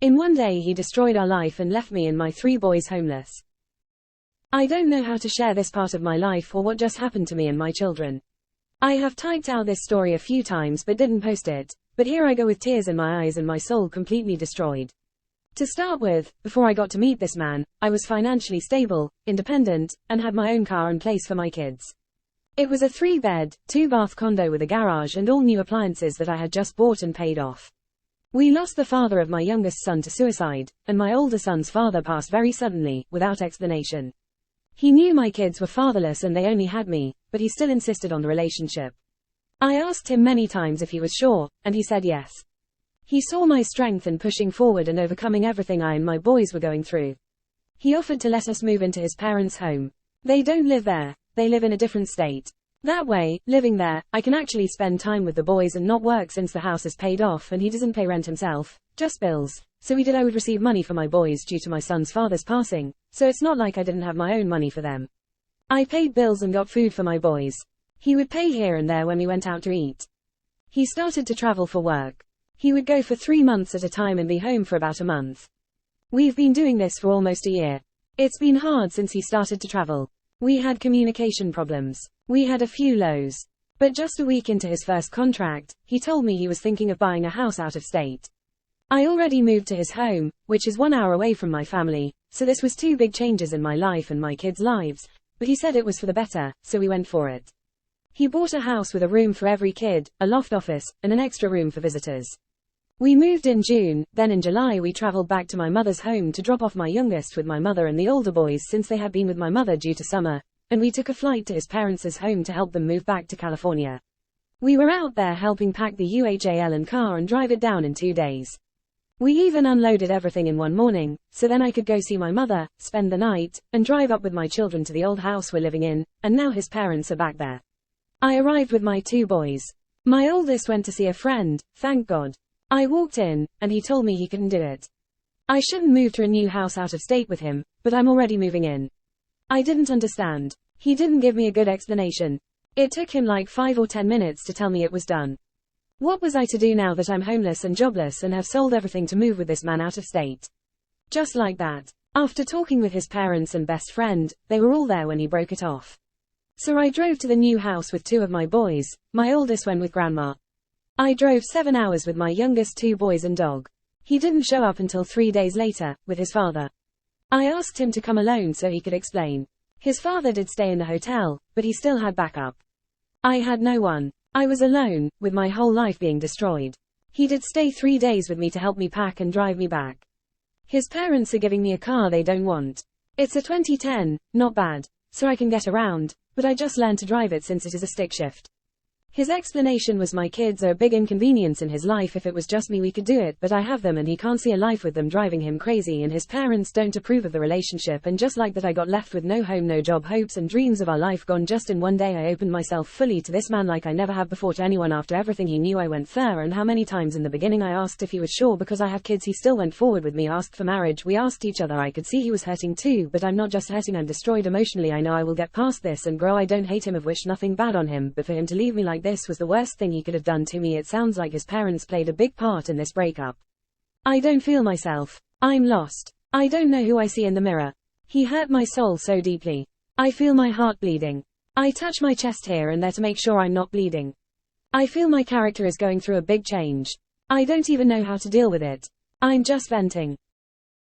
In one day he destroyed our life and left me and my 3 boys homeless. I don't know how to share this part of my life or what just happened to me and my children. I have typed out this story a few times but didn't post it, but here I go with tears in my eyes and my soul completely destroyed. To start with, before I got to meet this man, I was financially stable, independent, and had my own car and place for my kids. It was a 3-bed, 2-bath condo with a garage and all new appliances that I had just bought and paid off. We lost the father of my youngest son to suicide, and my older son's father passed very suddenly, without explanation. He knew my kids were fatherless and they only had me, but he still insisted on the relationship. I asked him many times if he was sure, and he said yes. He saw my strength in pushing forward and overcoming everything I and my boys were going through. He offered to let us move into his parents' home. They don't live there, they live in a different state. That way, living there, I can actually spend time with the boys and not work since the house is paid off and he doesn't pay rent himself, just bills. So I would receive money for my boys due to my son's father's passing, so it's not like I didn't have my own money for them. I paid bills and got food for my boys. He would pay here and there when we went out to eat. He started to travel for work. He would go for 3 months at a time and be home for about a month. We've been doing this for almost a year. It's been hard since he started to travel. We had communication problems. We had a few lows. But just a week into his first contract, he told me he was thinking of buying a house out of state. I already moved to his home, which is 1 hour away from my family, so this was 2 big changes in my life and my kids' lives, but he said it was for the better, so we went for it. He bought a house with a room for every kid, a loft office, and an extra room for visitors. We moved in June, then in July we traveled back to my mother's home to drop off my youngest with my mother and the older boys since they had been with my mother due to summer, and we took a flight to his parents' home to help them move back to California. We were out there helping pack the UHAL and car and drive it down in 2 days. We even unloaded everything in one morning, so then I could go see my mother, spend the night, and drive up with my children to the old house we're living in, and now his parents are back there. I arrived with my 2 boys. My oldest went to see a friend, thank God. I walked in, and he told me he couldn't do it. I shouldn't move to a new house out of state with him, but I'm already moving in. I didn't understand. He didn't give me a good explanation. It took him like 5 or 10 minutes to tell me it was done. What was I to do now that I'm homeless and jobless and have sold everything to move with this man out of state? Just like that. After talking with his parents and best friend, they were all there when he broke it off. So I drove to the new house with 2 of my boys, my oldest went with grandma. I drove 7 hours with my youngest 2 boys and dog. He didn't show up until 3 days later, with his father. I asked him to come alone so he could explain. His father did stay in the hotel, but he still had backup. I had no one. I was alone, with my whole life being destroyed. He did stay 3 days with me to help me pack and drive me back. His parents are giving me a car they don't want. It's a 2010, not bad, so I can get around, but I just learned to drive it since it is a stick shift. His explanation was my kids are a big inconvenience in his life. If it was just me we could do it, but I have them and he can't see a life with them driving him crazy, and his parents don't approve of the relationship, and just like that I got left with no home, no job, hopes and dreams of our life gone just in one day. I opened myself fully to this man like I never have before to anyone. After everything he knew I went there, and how many times in the beginning I asked if he was sure because I have kids, he still went forward with me, asked for marriage, we asked each other. I could see he was hurting too, but I'm not just hurting, I'm destroyed emotionally. I know I will get past this and grow. I don't hate him, I've wished nothing bad on him, but for him to leave me like this was the worst thing he could have done to me. It sounds like his parents played a big part in this breakup. I don't feel myself. I'm lost. I don't know who I see in the mirror. He hurt my soul so deeply. I feel my heart bleeding. I touch my chest here and there to make sure I'm not bleeding. I feel my character is going through a big change. I don't even know how to deal with it. I'm just venting.